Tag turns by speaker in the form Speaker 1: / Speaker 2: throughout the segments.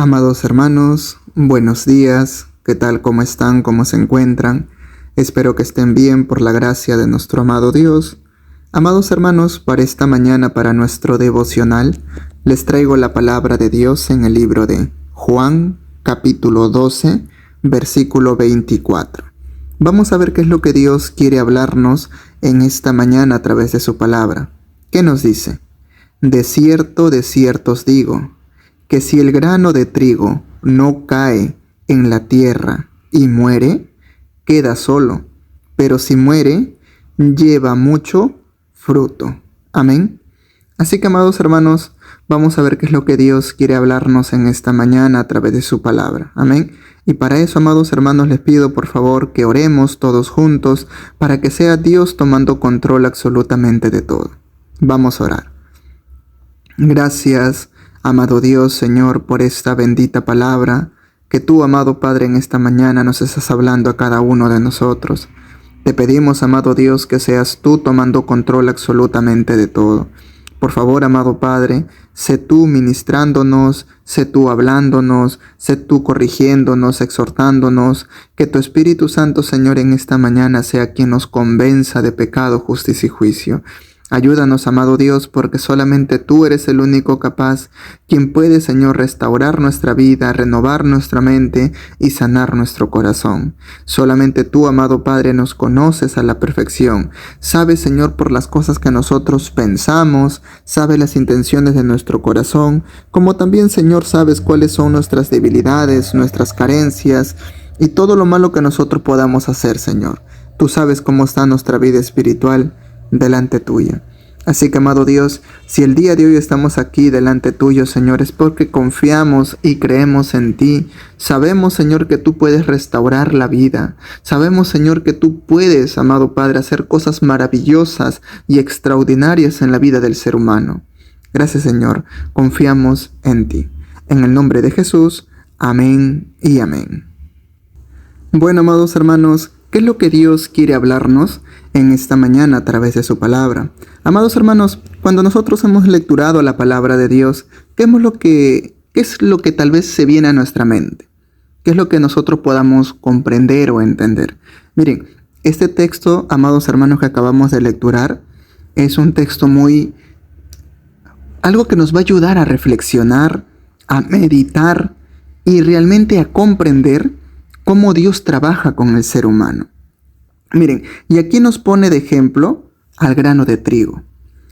Speaker 1: Amados hermanos, buenos días. ¿Qué tal? ¿Cómo están? ¿Cómo se encuentran? Espero que estén bien por la gracia de nuestro amado Dios. Amados hermanos, para esta mañana, para nuestro devocional, les traigo la palabra de Dios en el libro de Juan, capítulo 12, versículo 24. Vamos a ver qué es lo que Dios quiere hablarnos en esta mañana a través de su palabra. ¿Qué nos dice? De cierto os digo, que si el grano de trigo no cae en la tierra y muere, queda solo, pero si muere, lleva mucho fruto. Amén. Así que, amados hermanos, vamos a ver qué es lo que Dios quiere hablarnos en esta mañana a través de su palabra. Amén. Y para eso, amados hermanos, les pido por favor que oremos todos juntos para que sea Dios tomando control absolutamente de todo. Vamos a orar. Gracias, amado Dios, Señor, por esta bendita palabra que tú, amado Padre, en esta mañana nos estás hablando a cada uno de nosotros. Te pedimos, amado Dios, que seas tú tomando control absolutamente de todo. Por favor, amado Padre, sé tú ministrándonos, sé tú hablándonos, sé tú corrigiéndonos, exhortándonos, que tu Espíritu Santo, Señor, en esta mañana sea quien nos convenza de pecado, justicia y juicio. Ayúdanos, amado Dios, porque solamente tú eres el único capaz, quien puede, Señor, restaurar nuestra vida, renovar nuestra mente y sanar nuestro corazón. Solamente tú, amado Padre, nos conoces a la perfección. Sabes, Señor, por las cosas que nosotros pensamos, sabes las intenciones de nuestro corazón, como también, Señor, sabes cuáles son nuestras debilidades, nuestras carencias y todo lo malo que nosotros podamos hacer, Señor. Tú sabes cómo está nuestra vida espiritual delante tuya. Así que, amado Dios, si el día de hoy estamos aquí delante tuyo, Señor, es porque confiamos y creemos en ti. Sabemos, Señor, que tú puedes restaurar la vida. Sabemos, Señor, que tú puedes, amado Padre, hacer cosas maravillosas y extraordinarias en la vida del ser humano. Gracias, Señor. Confiamos en ti. En el nombre de Jesús. Amén y amén. Bueno, amados hermanos, ¿qué es lo que Dios quiere hablarnos en esta mañana a través de su palabra? Amados hermanos, cuando nosotros hemos lecturado la palabra de Dios, ¿qué es lo que tal vez se viene a nuestra mente? ¿Qué es lo que nosotros podamos comprender o entender? Miren, este texto, amados hermanos, que acabamos de lecturar, es un texto algo que nos va a ayudar a reflexionar, a meditar y realmente a comprender cómo Dios trabaja con el ser humano. Miren, y aquí nos pone de ejemplo al grano de trigo.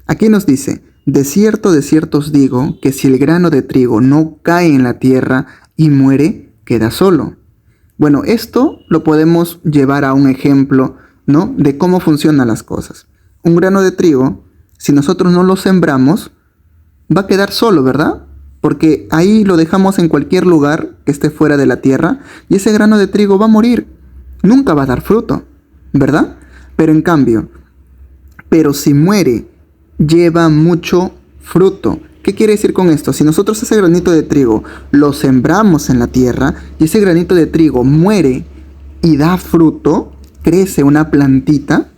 Speaker 1: Aquí nos dice, de cierto os digo, que si el grano de trigo no cae en la tierra y muere, queda solo. Bueno, esto lo podemos llevar a un ejemplo, ¿no?, de cómo funcionan las cosas. Un grano de trigo, si nosotros no lo sembramos, va a quedar solo, ¿verdad? Porque ahí lo dejamos en cualquier lugar que esté fuera de la tierra y ese grano de trigo va a morir. Nunca va a dar fruto, ¿verdad? Pero en cambio, si muere, lleva mucho fruto. ¿Qué quiere decir con esto? Si nosotros ese granito de trigo lo sembramos en la tierra y ese granito de trigo muere y da fruto, crece una plantita,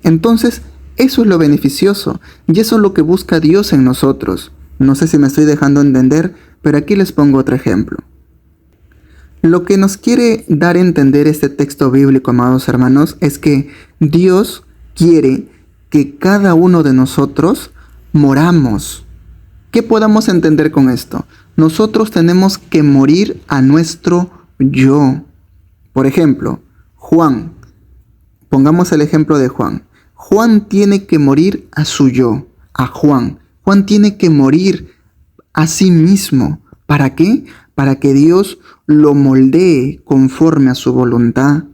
Speaker 1: entonces eso es lo beneficioso y eso es lo que busca Dios en nosotros. No sé si me estoy dejando entender, pero aquí les pongo otro ejemplo. Lo que nos quiere dar a entender este texto bíblico, amados hermanos, es que Dios quiere que cada uno de nosotros moramos. ¿Qué podamos entender con esto? Nosotros tenemos que morir a nuestro yo. Por ejemplo, Juan. Pongamos el ejemplo de Juan. Juan tiene que morir a su yo, a Juan. Juan tiene que morir a sí mismo. ¿Para qué? Para que Dios lo moldee conforme a su voluntad.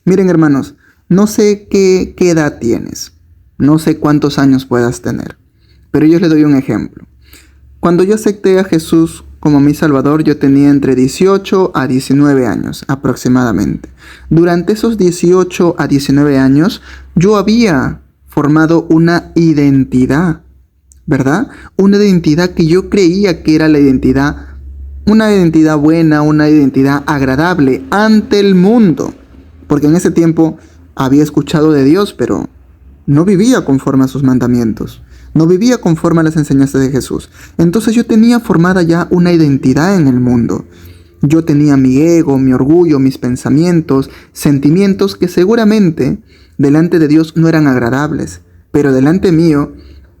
Speaker 1: Miren, hermanos, no sé qué edad tienes, no sé cuántos años puedas tener, pero yo les doy un ejemplo. Cuando yo acepté a Jesús como mi Salvador, yo tenía entre 18 a 19 años aproximadamente. Durante esos 18 a 19 años, yo había formado una identidad, ¿verdad? Una identidad que yo creía que era una identidad buena, una identidad agradable ante el mundo. Porque en ese tiempo había escuchado de Dios, pero no vivía conforme a sus mandamientos. no vivía conforme a las enseñanzas de Jesús. Entonces yo tenía formada ya una identidad en el mundo. Yo tenía mi ego, mi orgullo, mis pensamientos, sentimientos que seguramente delante de Dios no eran agradables, pero delante mío,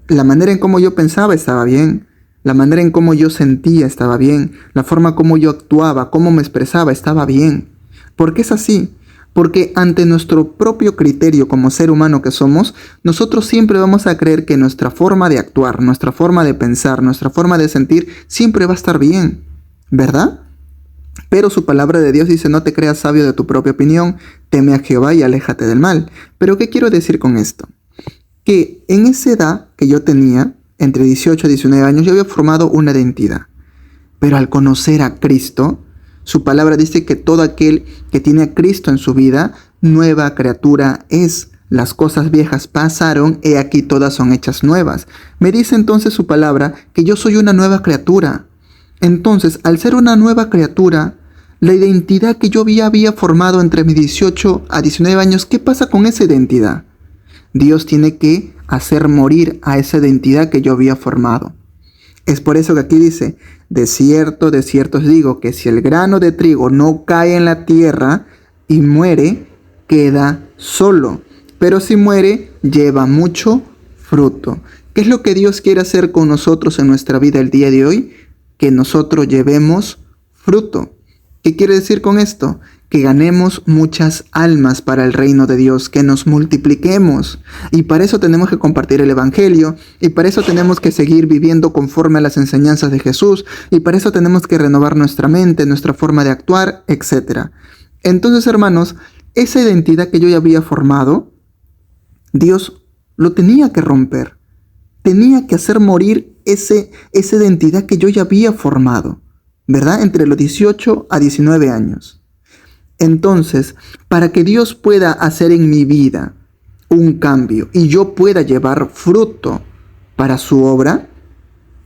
Speaker 1: la manera en cómo yo pensaba estaba bien, la manera en cómo yo sentía estaba bien, la forma como yo actuaba, cómo me expresaba estaba bien. ¿Por qué es así? Porque ante nuestro propio criterio como ser humano que somos, nosotros siempre vamos a creer que nuestra forma de actuar, nuestra forma de pensar, nuestra forma de sentir siempre va a estar bien, ¿verdad? Pero su palabra de Dios dice: no te creas sabio de tu propia opinión, teme a Jehová y aléjate del mal. Pero ¿qué quiero decir con esto? Que en esa edad que yo tenía, entre 18 y 19 años, yo había formado una identidad. Pero al conocer a Cristo, su palabra dice que todo aquel que tiene a Cristo en su vida, nueva criatura es. Las cosas viejas pasaron, he aquí todas son hechas nuevas. Me dice entonces su palabra que yo soy una nueva criatura. Entonces, al ser una nueva criatura, la identidad que yo había formado entre mis 18 a 19 años, ¿qué pasa con esa identidad? Dios tiene que hacer morir a esa identidad que yo había formado. Es por eso que aquí dice: de cierto os digo que si el grano de trigo no cae en la tierra y muere, queda solo. Pero si muere, lleva mucho fruto. ¿Qué es lo que Dios quiere hacer con nosotros en nuestra vida el día de hoy? Que nosotros llevemos fruto. ¿Qué quiere decir con esto? Que ganemos muchas almas para el reino de Dios, que nos multipliquemos. Y para eso tenemos que compartir el Evangelio, y para eso tenemos que seguir viviendo conforme a las enseñanzas de Jesús, y para eso tenemos que renovar nuestra mente, nuestra forma de actuar, etc. Entonces, hermanos, esa identidad que yo ya había formado, Dios lo tenía que romper. Tenía que hacer morir esa identidad que yo ya había formado, ¿verdad? Entre los 18 a 19 años. Entonces, para que Dios pueda hacer en mi vida un cambio y yo pueda llevar fruto para su obra,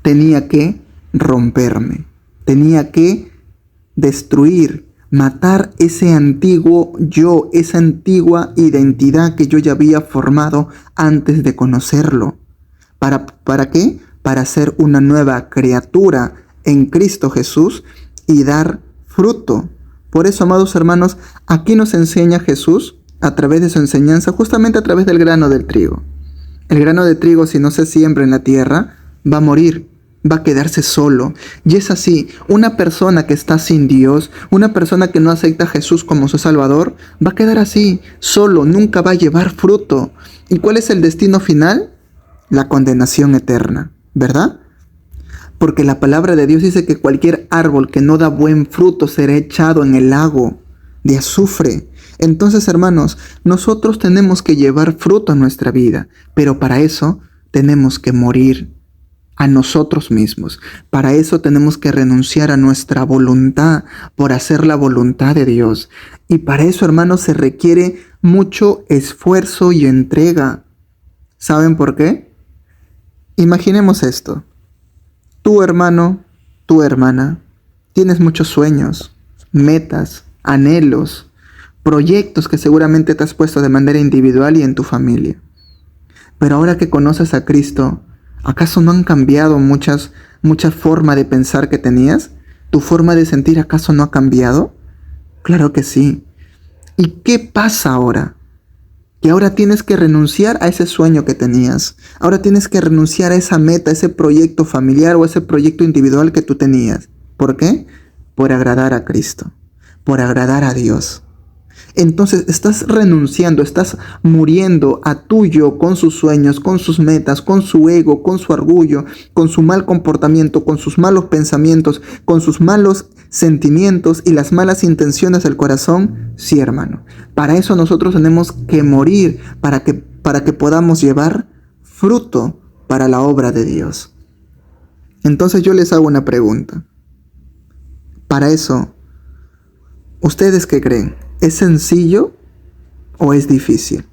Speaker 1: tenía que romperme, tenía que destruir, matar ese antiguo yo, esa antigua identidad que yo ya había formado antes de conocerlo. ¿Para qué? Para ser una nueva criatura en Cristo Jesús y dar fruto. Por eso, amados hermanos, aquí nos enseña Jesús a través de su enseñanza, justamente a través del grano del trigo. El grano de trigo, si no se siembra en la tierra, va a morir, va a quedarse solo. Y es así, una persona que está sin Dios, una persona que no acepta a Jesús como su Salvador, va a quedar así, solo, nunca va a llevar fruto. ¿Y cuál es el destino final? La condenación eterna, ¿verdad? Porque la palabra de Dios dice que cualquier árbol que no da buen fruto será echado en el lago de azufre. Entonces, hermanos, nosotros tenemos que llevar fruto en nuestra vida, pero para eso tenemos que morir a nosotros mismos. Para eso tenemos que renunciar a nuestra voluntad por hacer la voluntad de Dios. Y para eso, hermanos, se requiere mucho esfuerzo y entrega. ¿Saben por qué? Imaginemos esto. Tu hermano, tu hermana, tienes muchos sueños, metas, anhelos, proyectos que seguramente te has puesto de manera individual y en tu familia. Pero ahora que conoces a Cristo, ¿acaso no han cambiado muchas formas de pensar que tenías? ¿Tu forma de sentir acaso no ha cambiado? Claro que sí. ¿Y qué pasa ahora? Que ahora tienes que renunciar a ese sueño que tenías. Ahora tienes que renunciar a esa meta, a ese proyecto familiar o a ese proyecto individual que tú tenías. ¿Por qué? Por agradar a Cristo, por agradar a Dios. Entonces estás renunciando, estás muriendo a tu yo con sus sueños, con sus metas, con su ego, con su orgullo, con su mal comportamiento, con sus malos pensamientos, con sus malos sentimientos y las malas intenciones del corazón. Sí, hermano. Para eso nosotros tenemos que morir, para que podamos llevar fruto para la obra de Dios. Entonces yo les hago una pregunta. Para eso, ¿ustedes qué creen? ¿Es sencillo o es difícil?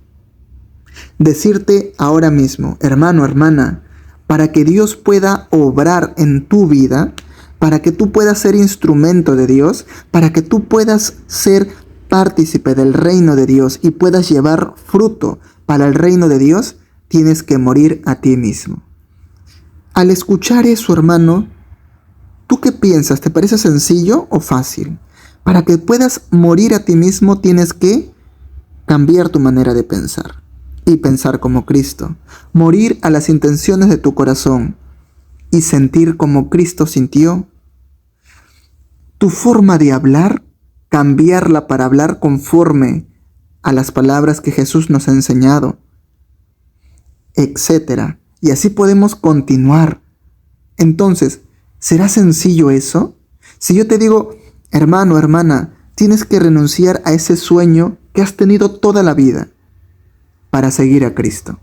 Speaker 1: Decirte ahora mismo, hermano, hermana, para que Dios pueda obrar en tu vida, para que tú puedas ser instrumento de Dios, para que tú puedas ser partícipe del reino de Dios y puedas llevar fruto para el reino de Dios, tienes que morir a ti mismo. Al escuchar eso, hermano, ¿tú qué piensas? ¿Te parece sencillo o fácil? Para que puedas morir a ti mismo tienes que cambiar tu manera de pensar y pensar como Cristo. Morir a las intenciones de tu corazón y sentir como Cristo sintió. Tu forma de hablar, cambiarla para hablar conforme a las palabras que Jesús nos ha enseñado, etcétera. Y así podemos continuar. Entonces, ¿será sencillo eso? Si yo te digo, hermano, hermana, tienes que renunciar a ese sueño que has tenido toda la vida para seguir a Cristo.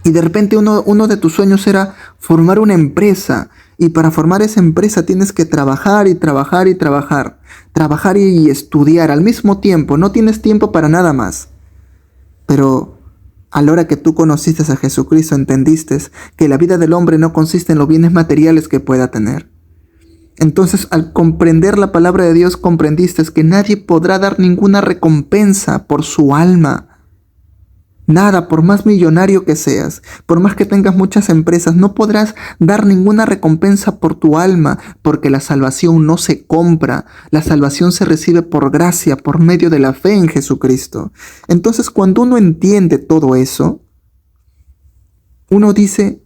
Speaker 1: Y de repente uno de tus sueños era formar una empresa. Y para formar esa empresa tienes que trabajar y trabajar y trabajar. Trabajar y estudiar al mismo tiempo. No tienes tiempo para nada más. Pero a la hora que tú conociste a Jesucristo, entendiste que la vida del hombre no consiste en los bienes materiales que pueda tener. Entonces, al comprender la palabra de Dios, comprendiste que nadie podrá dar ninguna recompensa por su alma. Nada, por más millonario que seas, por más que tengas muchas empresas, no podrás dar ninguna recompensa por tu alma, porque la salvación no se compra, la salvación se recibe por gracia, por medio de la fe en Jesucristo. Entonces, cuando uno entiende todo eso, uno dice,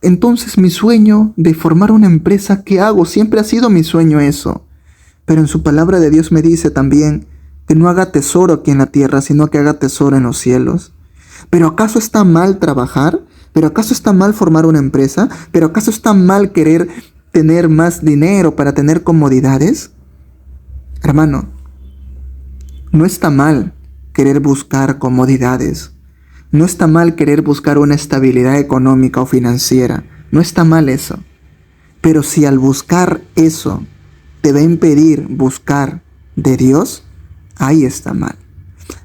Speaker 1: entonces mi sueño de formar una empresa, ¿qué hago? Siempre ha sido mi sueño eso. Pero en su palabra de Dios me dice también que no haga tesoro aquí en la tierra, sino que haga tesoro en los cielos. ¿Pero acaso está mal trabajar? ¿Pero acaso está mal formar una empresa? ¿Pero acaso está mal querer tener más dinero para tener comodidades? Hermano, no está mal querer buscar comodidades. No está mal querer buscar una estabilidad económica o financiera. No está mal eso. Pero si al buscar eso te va a impedir buscar de Dios, ahí está mal.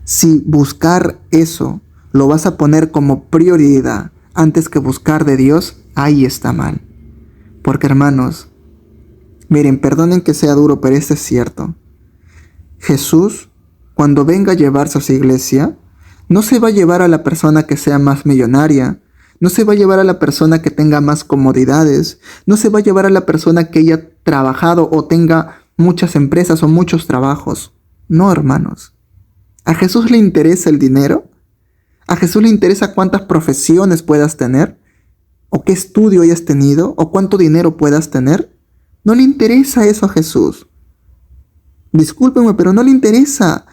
Speaker 1: Si buscar eso lo vas a poner como prioridad antes que buscar de Dios, ahí está mal. Porque hermanos, miren, perdonen que sea duro, pero esto es cierto. Jesús, cuando venga a llevarse a su iglesia, no se va a llevar a la persona que sea más millonaria, no se va a llevar a la persona que tenga más comodidades, no se va a llevar a la persona que haya trabajado o tenga muchas empresas o muchos trabajos. No, hermanos. ¿A Jesús le interesa el dinero? ¿A Jesús le interesa cuántas profesiones puedas tener? ¿O qué estudio hayas tenido? ¿O cuánto dinero puedas tener? No le interesa eso a Jesús. Discúlpenme, pero no le interesa.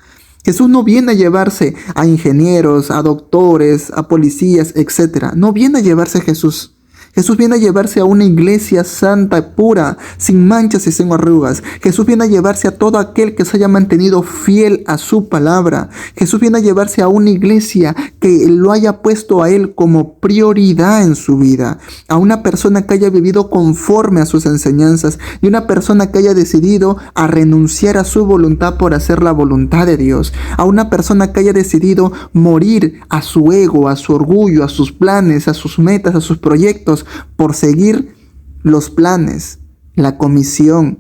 Speaker 1: Jesús no viene a llevarse a ingenieros, a doctores, a policías, etc. No viene a llevarse a Jesús. Jesús viene a llevarse a una iglesia santa, pura, sin manchas y sin arrugas. Jesús viene a llevarse a todo aquel que se haya mantenido fiel a su palabra. Jesús viene a llevarse a una iglesia que lo haya puesto a él como prioridad en su vida. A una persona que haya vivido conforme a sus enseñanzas y una persona que haya decidido a renunciar a su voluntad por hacer la voluntad de Dios. A una persona que haya decidido morir a su ego, a su orgullo, a sus planes, a sus metas, a sus proyectos, por seguir los planes, la comisión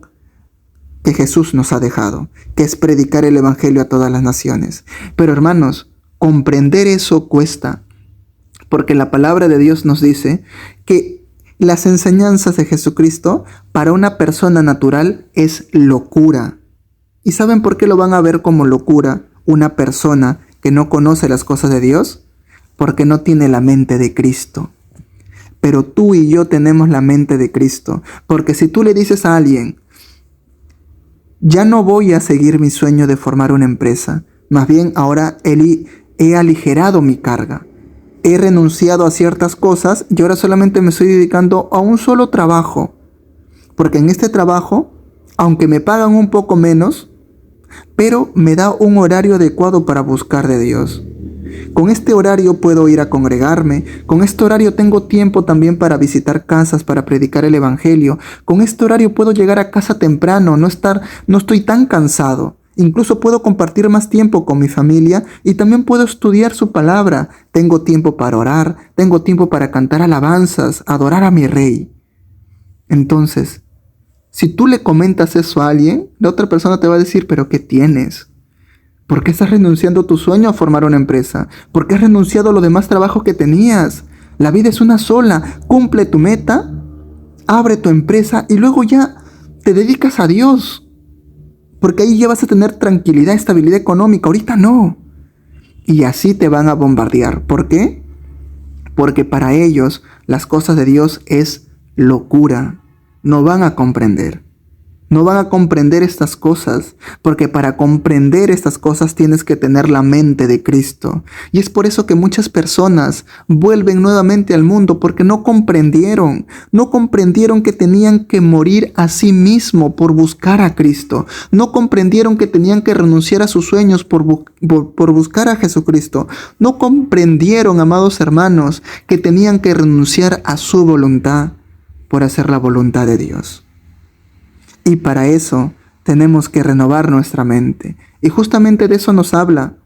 Speaker 1: que Jesús nos ha dejado, que es predicar el evangelio a todas las naciones. Pero hermanos, comprender eso cuesta, porque la palabra de Dios nos dice que las enseñanzas de Jesucristo para una persona natural es locura. ¿Y saben por qué lo van a ver como locura una persona que no conoce las cosas de Dios? Porque no tiene la mente de Cristo. Pero tú y yo tenemos la mente de Cristo. Porque si tú le dices a alguien, ya no voy a seguir mi sueño de formar una empresa, más bien ahora he aligerado mi carga, he renunciado a ciertas cosas y ahora solamente me estoy dedicando a un solo trabajo. Porque en este trabajo, aunque me pagan un poco menos, pero me da un horario adecuado para buscar de Dios. Con este horario puedo ir a congregarme, con este horario tengo tiempo también para visitar casas, para predicar el evangelio, con este horario puedo llegar a casa temprano, no estoy tan cansado, incluso puedo compartir más tiempo con mi familia y también puedo estudiar su palabra, tengo tiempo para orar, tengo tiempo para cantar alabanzas, adorar a mi Rey. Entonces, si tú le comentas eso a alguien, la otra persona te va a decir, ¿pero qué tienes? ¿Por qué estás renunciando a tu sueño a formar una empresa? ¿Por qué has renunciado a los demás trabajos que tenías? La vida es una sola. Cumple tu meta, abre tu empresa y luego ya te dedicas a Dios. Porque ahí ya vas a tener tranquilidad, estabilidad económica. Ahorita no. Y así te van a bombardear. ¿Por qué? Porque para ellos las cosas de Dios es locura. No van a comprender. No van a comprender estas cosas, porque para comprender estas cosas tienes que tener la mente de Cristo. Y es por eso que muchas personas vuelven nuevamente al mundo, porque no comprendieron que tenían que morir a sí mismo por buscar a Cristo. No comprendieron que tenían que renunciar a sus sueños por buscar a Jesucristo. No comprendieron, amados hermanos, que tenían que renunciar a su voluntad por hacer la voluntad de Dios. Y para eso tenemos que renovar nuestra mente. Y justamente de eso nos habla.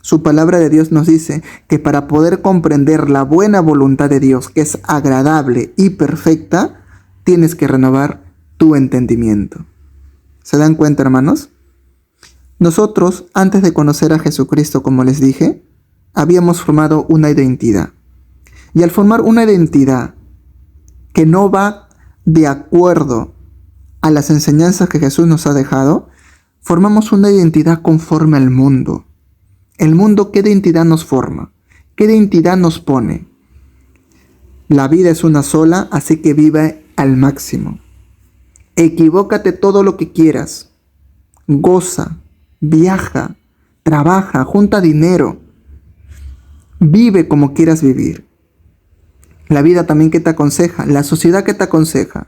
Speaker 1: Su palabra de Dios nos dice que para poder comprender la buena voluntad de Dios, que es agradable y perfecta, tienes que renovar tu entendimiento. ¿Se dan cuenta, hermanos? Nosotros, antes de conocer a Jesucristo, como les dije, habíamos formado una identidad. Y al formar una identidad que no va de acuerdo a las enseñanzas que Jesús nos ha dejado, formamos una identidad conforme al mundo. El mundo, ¿qué identidad nos forma? ¿Qué identidad nos pone? La vida es una sola, así que vive al máximo. Equivócate todo lo que quieras. Goza, viaja, trabaja, junta dinero. Vive como quieras vivir. La vida también, ¿qué te aconseja? La sociedad, ¿qué te aconseja?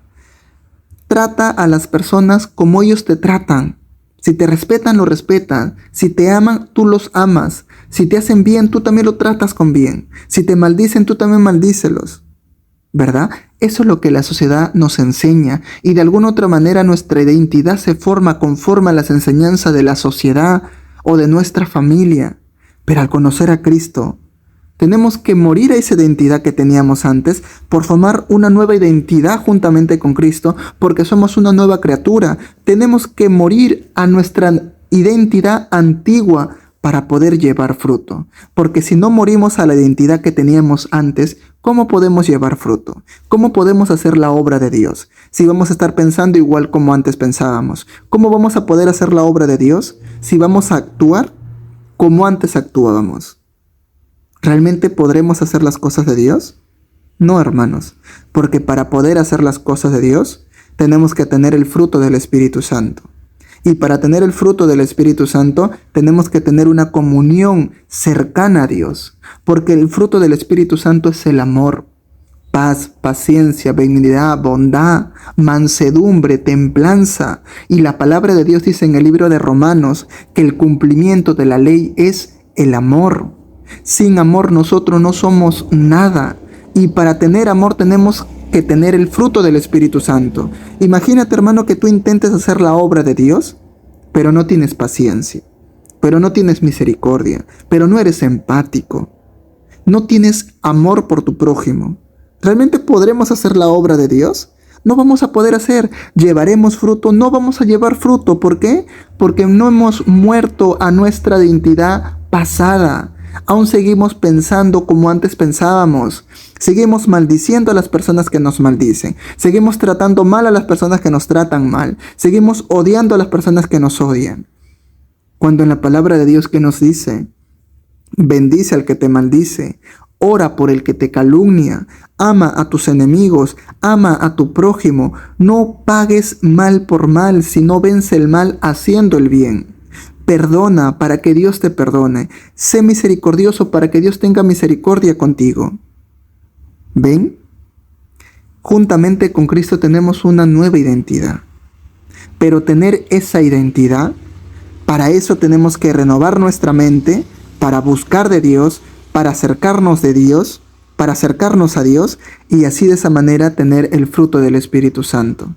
Speaker 1: Trata a las personas como ellos te tratan. Si te respetan, lo respetan. Si te aman, tú los amas. Si te hacen bien, tú también lo tratas con bien. Si te maldicen, tú también maldícelos. ¿Verdad? Eso es lo que la sociedad nos enseña. Y de alguna otra manera nuestra identidad se forma conforme a las enseñanzas de la sociedad o de nuestra familia. Pero al conocer a Cristo, tenemos que morir a esa identidad que teníamos antes por formar una nueva identidad juntamente con Cristo, porque somos una nueva criatura. Tenemos que morir a nuestra identidad antigua para poder llevar fruto. Porque si no morimos a la identidad que teníamos antes, ¿cómo podemos llevar fruto? ¿Cómo podemos hacer la obra de Dios? Si vamos a estar pensando igual como antes pensábamos. ¿Cómo vamos a poder hacer la obra de Dios si vamos a actuar como antes actuábamos? ¿Realmente podremos hacer las cosas de Dios? No, hermanos, porque para poder hacer las cosas de Dios, tenemos que tener el fruto del Espíritu Santo. Y para tener el fruto del Espíritu Santo, tenemos que tener una comunión cercana a Dios, porque el fruto del Espíritu Santo es el amor, paz, paciencia, benignidad, bondad, mansedumbre, templanza. Y la palabra de Dios dice en el libro de Romanos que el cumplimiento de la ley es el amor. Sin amor nosotros no somos nada. Y para tener amor tenemos que tener el fruto del Espíritu Santo. Imagínate, hermano, que tú intentes hacer la obra de Dios, pero no tienes paciencia, pero no tienes misericordia, pero no eres empático, no tienes amor por tu prójimo. ¿Realmente podremos hacer la obra de Dios? No vamos a poder hacer. ¿Llevaremos fruto? No vamos a llevar fruto. ¿Por qué? Porque no hemos muerto a nuestra identidad pasada. Aún seguimos pensando como antes pensábamos. Seguimos maldiciendo a las personas que nos maldicen. Seguimos tratando mal a las personas que nos tratan mal. Seguimos odiando a las personas que nos odian. Cuando en la palabra de Dios, ¿qué nos dice? Bendice al que te maldice. Ora por el que te calumnia. Ama a tus enemigos. Ama a tu prójimo. No pagues mal por mal, sino vence el mal haciendo el bien. Perdona para que Dios te perdone. Sé misericordioso para que Dios tenga misericordia contigo. ¿Ven? Juntamente con Cristo tenemos una nueva identidad. Pero tener esa identidad, para eso tenemos que renovar nuestra mente, para buscar de Dios, para acercarnos de Dios, para acercarnos a Dios y así de esa manera tener el fruto del Espíritu Santo.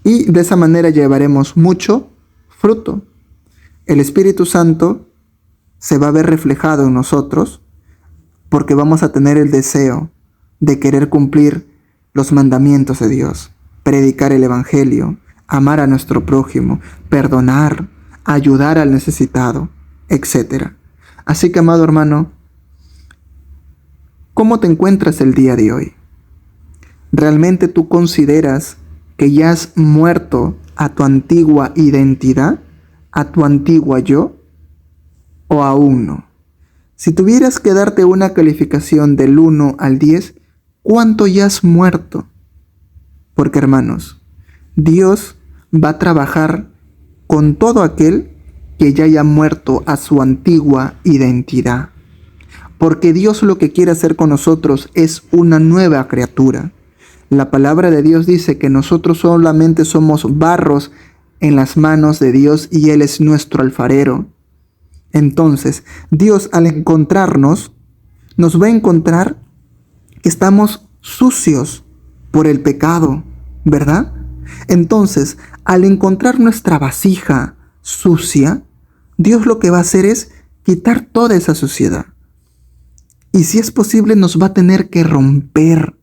Speaker 1: Y de esa manera llevaremos mucho fruto. El Espíritu Santo se va a ver reflejado en nosotros porque vamos a tener el deseo de querer cumplir los mandamientos de Dios, predicar el Evangelio, amar a nuestro prójimo, perdonar, ayudar al necesitado, etc. Así que, amado hermano, ¿Cómo te encuentras el día de hoy? ¿Realmente tú consideras que ya has muerto a tu antigua identidad, a tu antigua yo, o aún no? Si tuvieras que darte una calificación del 1 al 10, ¿cuánto ya has muerto? Porque hermanos, Dios va a trabajar con todo aquel que ya haya muerto a su antigua identidad. Porque Dios lo que quiere hacer con nosotros es una nueva criatura. La palabra de Dios dice que nosotros solamente somos barros en las manos de Dios y Él es nuestro alfarero. Entonces, Dios al encontrarnos, nos va a encontrar que estamos sucios por el pecado, ¿verdad? Entonces, al encontrar nuestra vasija sucia, Dios lo que va a hacer es quitar toda esa suciedad. Y si es posible, nos va a tener que romper.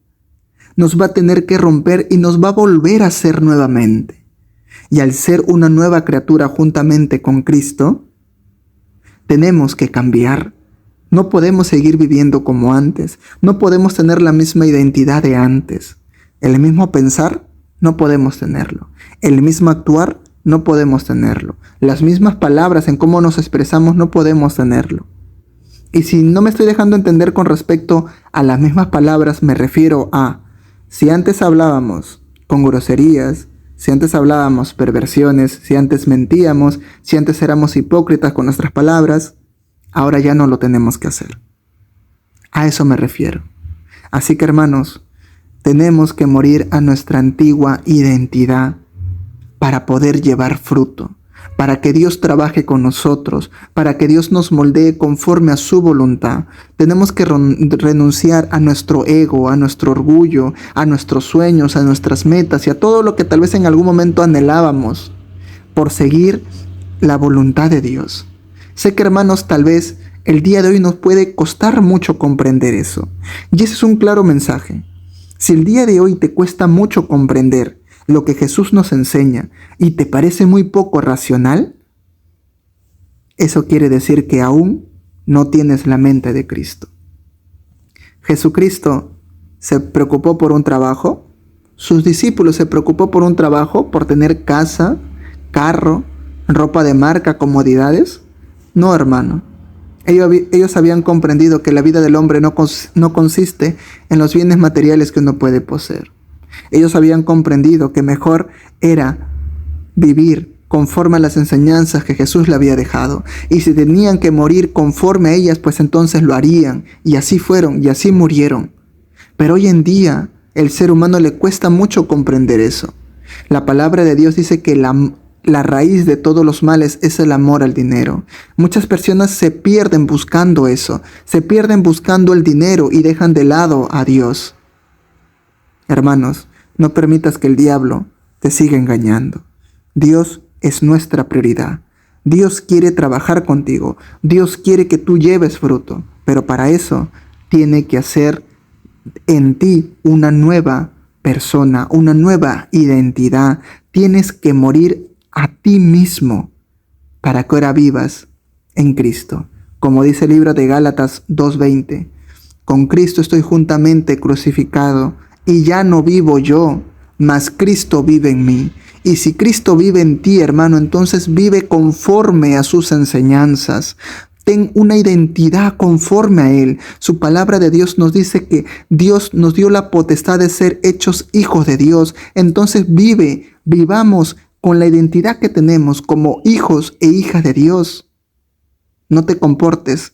Speaker 1: Nos va a tener que romper y nos va a volver a ser nuevamente. Y al ser una nueva criatura juntamente con Cristo, tenemos que cambiar. No podemos seguir viviendo como antes. No podemos tener la misma identidad de antes. El mismo pensar, no podemos tenerlo. El mismo actuar, no podemos tenerlo. Las mismas palabras en cómo nos expresamos, no podemos tenerlo. Y si no me estoy dejando entender con respecto a las mismas palabras, me refiero a, si antes hablábamos con groserías, si antes hablábamos perversiones, si antes mentíamos, si antes éramos hipócritas con nuestras palabras, ahora ya no lo tenemos que hacer. A eso me refiero. Así que hermanos, tenemos que morir a nuestra antigua identidad para poder llevar fruto, para que Dios trabaje con nosotros, para que Dios nos moldee conforme a su voluntad. Tenemos que renunciar a nuestro ego, a nuestro orgullo, a nuestros sueños, a nuestras metas y a todo lo que tal vez en algún momento anhelábamos por seguir la voluntad de Dios. Sé que hermanos, tal vez el día de hoy nos puede costar mucho comprender eso. Y ese es un claro mensaje. Si el día de hoy te cuesta mucho comprender lo que Jesús nos enseña y te parece muy poco racional, eso quiere decir que aún no tienes la mente de Cristo. Jesucristo se preocupó por un trabajo, sus discípulos se preocupó por un trabajo, por tener casa, carro, ropa de marca, comodidades. No, hermano. Ellos habían comprendido que la vida del hombre no consiste en los bienes materiales que uno puede poseer. Ellos habían comprendido que mejor era vivir conforme a las enseñanzas que Jesús le había dejado. Y si tenían que morir conforme a ellas, pues entonces lo harían. Y así fueron, y así murieron. Pero hoy en día, el ser humano le cuesta mucho comprender eso. La palabra de Dios dice que la raíz de todos los males es el amor al dinero. Muchas personas se pierden buscando eso. Se pierden buscando el dinero y dejan de lado a Dios. Hermanos, no permitas que el diablo te siga engañando. Dios es nuestra prioridad. Dios quiere trabajar contigo. Dios quiere que tú lleves fruto. Pero para eso tiene que hacer en ti una nueva persona, una nueva identidad. Tienes que morir a ti mismo para que ahora vivas en Cristo. Como dice el libro de Gálatas 2:20, con Cristo estoy juntamente crucificado y ya no vivo yo, mas Cristo vive en mí. Y si Cristo vive en ti, hermano, entonces vive conforme a sus enseñanzas. Ten una identidad conforme a Él. Su palabra de Dios nos dice que Dios nos dio la potestad de ser hechos hijos de Dios. Entonces vivamos con la identidad que tenemos como hijos e hijas de Dios. No te comportes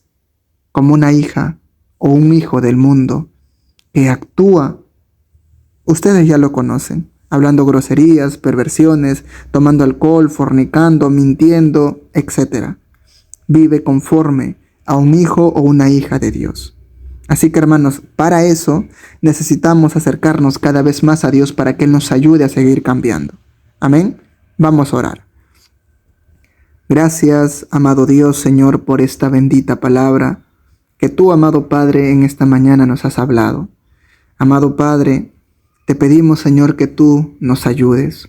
Speaker 1: como una hija o un hijo del mundo que actúa. Ustedes ya lo conocen, hablando groserías, perversiones, tomando alcohol, fornicando, mintiendo, etc. Vive conforme a un hijo o una hija de Dios. Así que hermanos, para eso necesitamos acercarnos cada vez más a Dios para que Él nos ayude a seguir cambiando. Amén. Vamos a orar. Gracias, amado Dios, Señor, por esta bendita palabra que tú, amado Padre, en esta mañana nos has hablado. Amado Padre, te pedimos, Señor, que tú nos ayudes.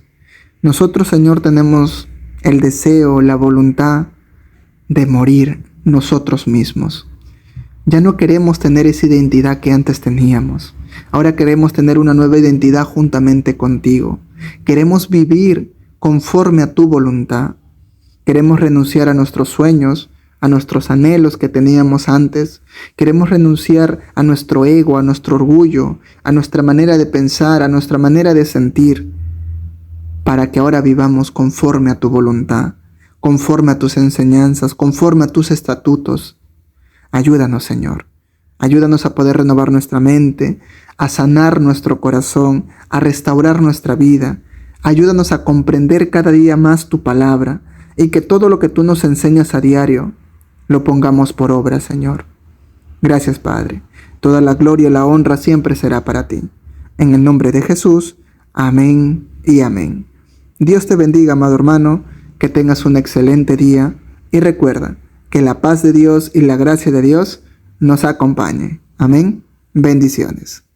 Speaker 1: Nosotros, Señor, tenemos el deseo, la voluntad de morir nosotros mismos. Ya no queremos tener esa identidad que antes teníamos. Ahora queremos tener una nueva identidad juntamente contigo. Queremos vivir conforme a tu voluntad. Queremos renunciar a nuestros sueños, a nuestros anhelos que teníamos antes. Queremos renunciar a nuestro ego, a nuestro orgullo, a nuestra manera de pensar, a nuestra manera de sentir, para que ahora vivamos conforme a tu voluntad, conforme a tus enseñanzas, conforme a tus estatutos. Ayúdanos, Señor. Ayúdanos a poder renovar nuestra mente, a sanar nuestro corazón, a restaurar nuestra vida. Ayúdanos a comprender cada día más tu palabra y que todo lo que tú nos enseñas a diario lo pongamos por obra, Señor. Gracias, Padre. Toda la gloria y la honra siempre será para ti. En el nombre de Jesús, amén y amén. Dios te bendiga, amado hermano, que tengas un excelente día y recuerda que la paz de Dios y la gracia de Dios nos acompañe. Amén. Bendiciones.